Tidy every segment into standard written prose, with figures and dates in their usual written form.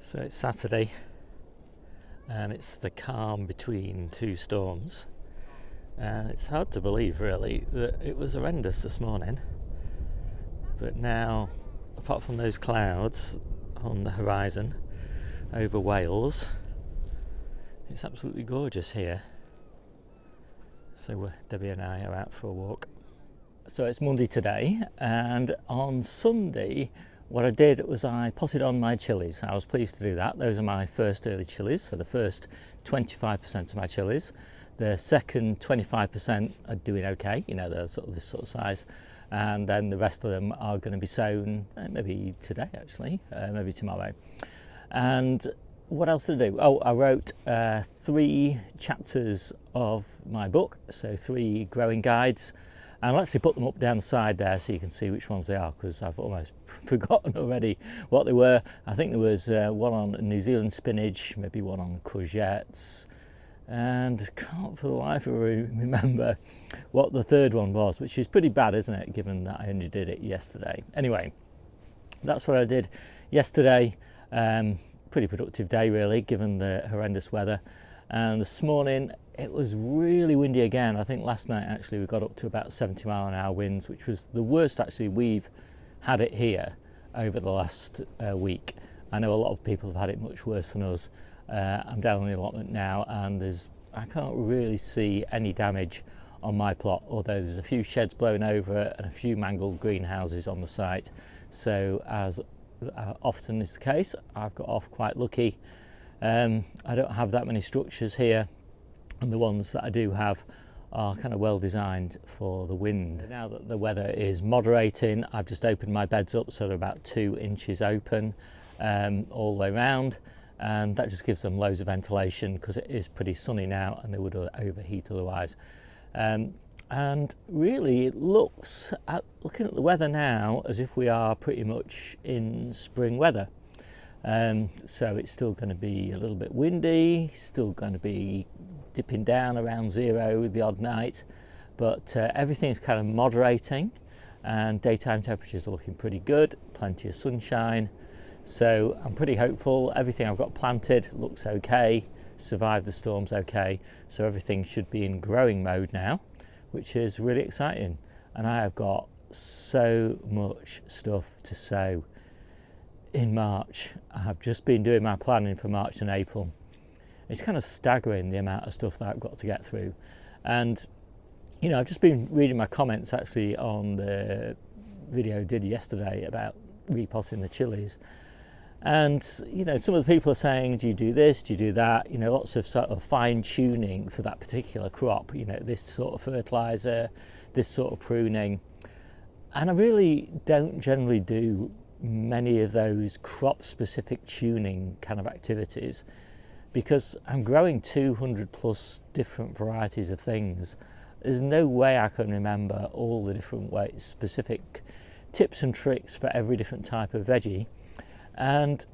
So it's Saturday and it's the calm between two storms, and it's hard to believe really that it was horrendous this morning, but now, apart from those clouds on the horizon over Wales, it's absolutely gorgeous here. So Debbie and I are out for a walk. So it's Monday today, and on Sunday what I did was I potted on my chilies. I was pleased to do that. Those are my first early chilies, so the first 25% of my chilies. The second 25% are doing okay, they're sort of this sort of size, and then the rest of them are going to be sown maybe today actually, maybe tomorrow. And what else did I do? I wrote 3 chapters of my book, so 3 growing guides. And I'll actually put them up down the side there so you can see which ones they are, because I've almost forgotten already what they were. I think there was one on New Zealand spinach, maybe one on courgettes, and can't for the life of me remember what the third one was, which is pretty bad, isn't it, given that I only did it yesterday. Anyway, that's what I did yesterday. Pretty productive day really, given the horrendous weather. And this morning it was really windy again. I think last night actually we got up to about 70 mile an hour winds, which was the worst actually we've had it here over the last week. I know a lot of people have had it much worse than us. I'm down on the allotment now, and I can't really see any damage on my plot, although there's a few sheds blown over and a few mangled greenhouses on the site. So as often is the case, I've got off quite lucky. I don't have that many structures here, and the ones that I do have are kind of well designed for the wind. Now that the weather is moderating, I've just opened my beds up so they're about 2 inches open all the way around, and that just gives them loads of ventilation because it is pretty sunny now and they would overheat otherwise. And really it looks, looking at the weather now, as if we are pretty much in spring weather. So it's still going to be a little bit windy, still going to be dipping down around 0 the odd night, but everything's kind of moderating, and daytime temperatures are looking pretty good, plenty of sunshine. So I'm pretty hopeful. Everything I've got planted looks okay, survived the storms okay, so everything should be in growing mode now, which is really exciting. And I have got so much stuff to sow in March. I've just been doing my planning for March and April. It's kind of staggering the amount of stuff that I've got to get through. And I've just been reading my comments actually on the video I did yesterday about repotting the chilies, and some of the people are saying, do you do this, do you do that, lots of sort of fine tuning for that particular crop, this sort of fertilizer, this sort of pruning. And I really don't generally do many of those crop specific tuning kind of activities, because I'm growing 200 plus different varieties of things. There's no way I can remember all the different ways, specific tips and tricks for every different type of veggie. And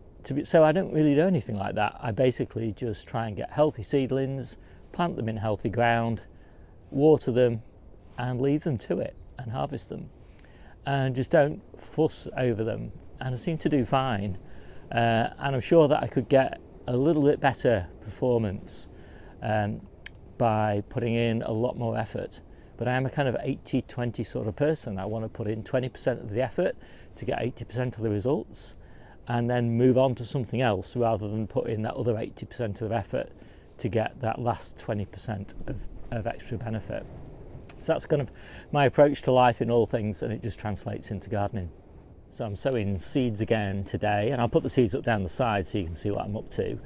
so I don't really do anything like that. I basically just try and get healthy seedlings, plant them in healthy ground, water them, and leave them to it and harvest them, and just don't fuss over them. And I seem to do fine, and I'm sure that I could get a little bit better performance by putting in a lot more effort. But I am a kind of 80-20 sort of person. I want to put in 20% of the effort to get 80% of the results, and then move on to something else, rather than put in that other 80% of effort to get that last 20% of extra benefit. So that's kind of my approach to life in all things, and it just translates into gardening. So I'm sowing seeds again today, and I'll put the seeds up down the side so you can see what I'm up to.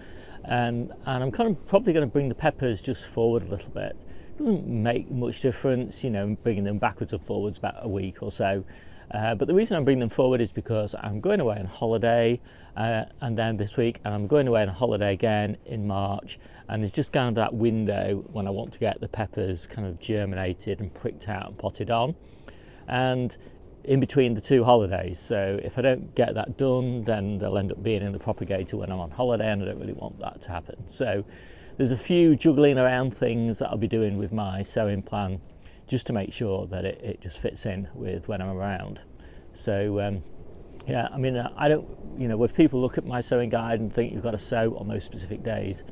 And I'm kind of probably going to bring the peppers just forward a little bit. It doesn't make much difference, bringing them backwards and forwards about a week or so. But the reason I'm bringing them forward is because I'm going away on holiday, and then this week, and I'm going away on holiday again in March, and there's just kind of that window when I want to get the peppers kind of germinated and pricked out and potted on, and in between the 2 holidays. So if I don't get that done, then they'll end up being in the propagator when I'm on holiday, and I don't really want that to happen. So there's a few juggling around things that I'll be doing with my sowing plan, just to make sure that it just fits in with when I'm around. So Yeah, I mean, I don't, if people look at my sowing guide and think you've got to sow on those specific days,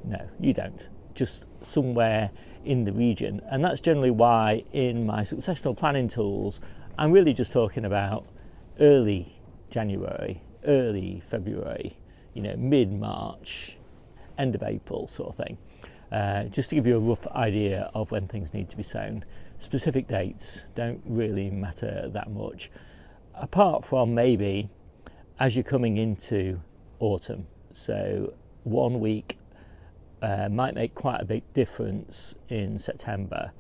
no, you don't. Just somewhere in the region. And that's generally why in my successional planning tools, I'm really just talking about early January, early February, mid-March, end of April sort of thing. Just to give you a rough idea of when things need to be sown. Specific dates don't really matter that much, apart from maybe as you're coming into autumn. So 1 week might make quite a big difference in September.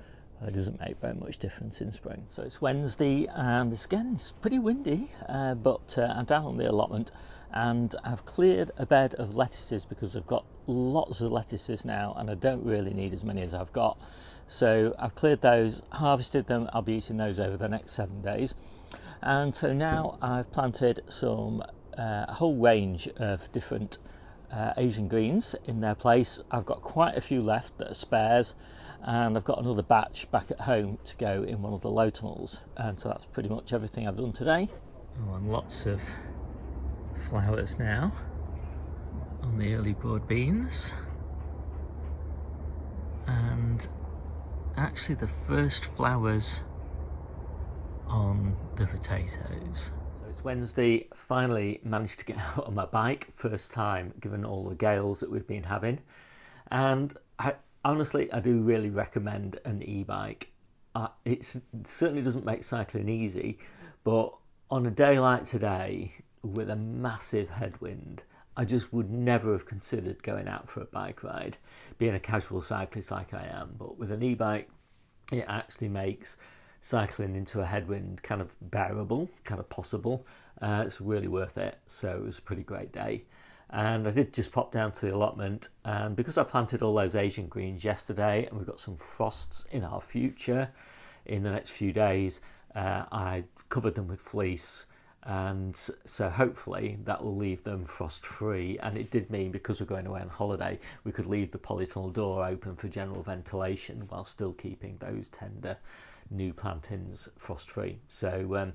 It doesn't make very much difference in spring. So it's Wednesday, and it's pretty windy, but I'm down on the allotment and I've cleared a bed of lettuces because I've got lots of lettuces now and I don't really need as many as I've got. So I've cleared those, harvested them. I'll be eating those over the next 7 days. And so now I've planted a whole range of different Asian greens in their place. I've got quite a few left that are spares, and I've got another batch back at home to go in one of the low tunnels. And so that's pretty much everything I've done today. Oh, and lots of flowers now on the early broad beans, and actually the first flowers on the potatoes. So it's Wednesday, finally managed to get out on my bike, first time given all the gales that we've been having, and honestly I do really recommend an e-bike. It certainly doesn't make cycling easy, but on a day like today with a massive headwind, I just would never have considered going out for a bike ride, being a casual cyclist like I am. But with an e-bike, it actually makes cycling into a headwind kind of bearable, kind of possible. It's really worth it. So it was a pretty great day. And I did just pop down to the allotment, and because I planted all those Asian greens yesterday and we've got some frosts in our future in the next few days, I covered them with fleece, and so hopefully that will leave them frost free. And it did mean, because we're going away on holiday, we could leave the polytunnel door open for general ventilation while still keeping those tender new plantings frost free. So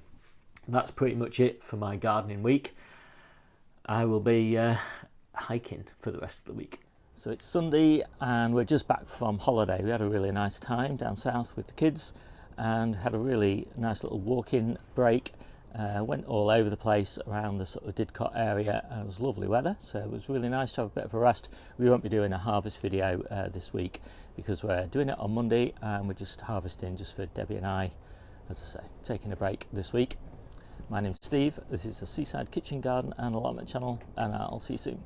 that's pretty much it for my gardening week. I will be hiking for the rest of the week. So it's Sunday and we're just back from holiday. We had a really nice time down south with the kids and had a really nice little walking break. Went all over the place around the sort of Didcot area, and it was lovely weather, so it was really nice to have a bit of a rest. We won't be doing a harvest video this week because we're doing it on Monday and we're just harvesting just for Debbie and I, as I say, taking a break this week. My name's Steve, this is the Seaside Kitchen Garden and Allotment channel, and I'll see you soon.